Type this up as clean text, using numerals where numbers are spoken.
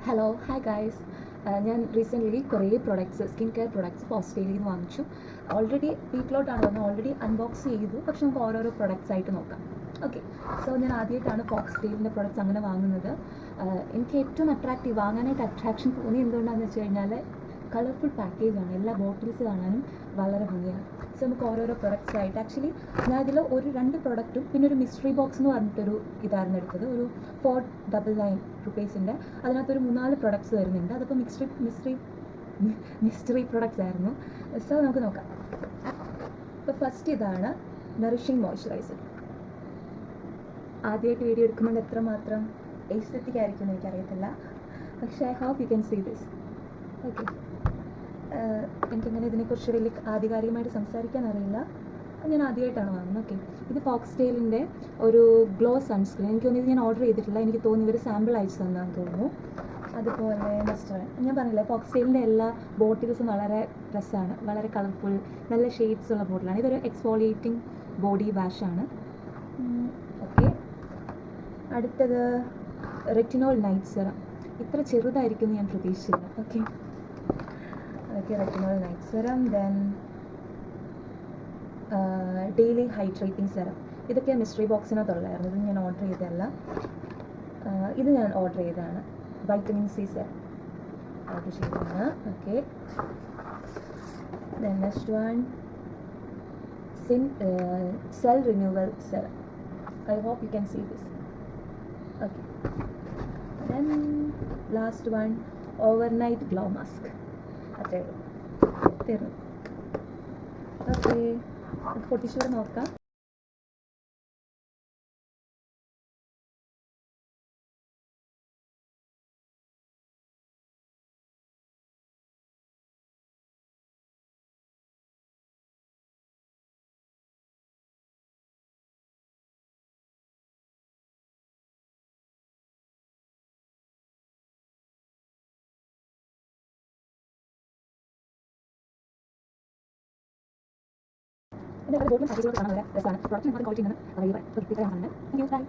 Hello hi guys. ഞാൻ recently കുറേ products skin care products ഓസ്ട്രേലിയയിൽ നിന്ന് വാങ്ങിച്ചു. ഓൾറെഡി വീട്ടിലോട്ടാണ് വന്നത്, ഓൾറെഡി അൺബോക്സ് ചെയ്തു. പക്ഷെ നമുക്ക് ഓരോരോ പ്രൊഡക്ട്സ് ആയിട്ട് നോക്കാം. ഓക്കെ, സോ ഞാൻ ആദ്യമായിട്ടാണ് ഫോക്സ്ടെയിലിൻ്റെ പ്രൊഡക്ട്സ് അങ്ങനെ വാങ്ങുന്നത്. എനിക്ക് ഏറ്റവും വാങ്ങാനായിട്ട് അട്രാക്ഷൻ തോന്നി എന്തുകൊണ്ടാണെന്ന് വെച്ച് കഴിഞ്ഞാൽ കളർഫുൾ പാക്കേജാണ്. എല്ലാ ബോട്ടിൽസ് കാണാനും വളരെ ഭംഗിയാണ്. സോ നമുക്ക് ഓരോരോ പ്രൊഡക്ട്സ് ആയിട്ട് ആക്ച്വലി ഞാൻ ഇതിൽ രണ്ട് പ്രൊഡക്റ്റും പിന്നെ ഒരു മിസ്റ്ററി ബോക്സ് എന്ന് പറഞ്ഞിട്ടൊരു ഇതായിരുന്നു എടുത്തത്. ഒരു 499 റുപ്പീസിൻ്റെ അതിനകത്തൊരു 3-4 പ്രൊഡക്ട്സ് വരുന്നുണ്ട്. അതിപ്പോൾ മിസ്റ്ററി പ്രൊഡക്ട്സ് ആയിരുന്നു. സോ നമുക്ക് നോക്കാം. ഇപ്പോൾ ഫസ്റ്റ് ഇതാണ് നറിഷിംഗ് മോയ്സ്ചറൈസർ. ആദ്യമായിട്ട് വീഡിയോ എടുക്കുന്നുണ്ട് എത്രമാത്രം എസ്തെറ്റിക് ആയിരിക്കും എന്ന് എനിക്കറിയത്തില്ല, പക്ഷേ I hope you can see this. Okay, എനിക്കങ്ങനെ ഇതിനെക്കുറിച്ച് വലിയ ആധികാരികമായിട്ട് സംസാരിക്കാൻ അറിയില്ല. ഞാൻ ആദ്യമായിട്ടാണ് വാങ്ങുന്നത്. ഓക്കെ, ഇത് ഫോക്സ്ടെയിലിൻ്റെ ഒരു ഗ്ലോ സൺസ്ക്രീൻ. എനിക്ക് തോന്നി ഇത് ഞാൻ ഓർഡർ ചെയ്തിട്ടില്ല. എനിക്ക് തോന്നി ഇവർ സാമ്പിൾ അയച്ചു തന്നാന്ന് തോന്നുന്നു. അതുപോലെ ഞാൻ പറഞ്ഞില്ലേ, ഫോക്സ്ടെയിലിൻ്റെ എല്ലാ ബോട്ടിൽസും വളരെ രസമാണ്, വളരെ കളർഫുൾ, നല്ല ഷെയ്ഡ്സ് ഉള്ള ബോട്ടിലാണ്. ഇതൊരു എക്സ്ഫോളിയേറ്റിംഗ് ബോഡി വാഷാണ്. ഓക്കെ, അടുത്തത് റെറ്റിനോൾ നൈറ്റ് സെറം. ഇത്ര ചെറുതായിരിക്കും ഞാൻ പ്രതീക്ഷിച്ചില്ല. Okay, retinol night serum. Then daily hydrating serum. ഇതൊക്കെ മിസ്റ്ററി ബോക്സിനകത്തുള്ളായിരുന്നു. ഇത് ഞാൻ ഓർഡർ ചെയ്തതല്ല, ഇത് ഞാൻ ഓർഡർ ചെയ്തതാണ്. വൈറ്റമിൻ സി സെറം ഓർഡർ ചെയ്തതാണ്. Okay, then next one cell renewal serum. I hope you can see this. Okay, then last one overnight glow mask. അത്രയേ ഉള്ളൂ, തീർന്നു. ഓക്കെ, പൊട്ടിച്ചൂടെ നോക്കാം. ഇതിൻ്റെ ബോട്ടിലും പാക്കേജുകൾ കാണാൻ വളരെ രസമാണ്. പ്രൊഡക്റ്റ് ക്വാളിറ്റി ഉണ്ടെന്ന് അറിയുക. Thank you. ബൈ.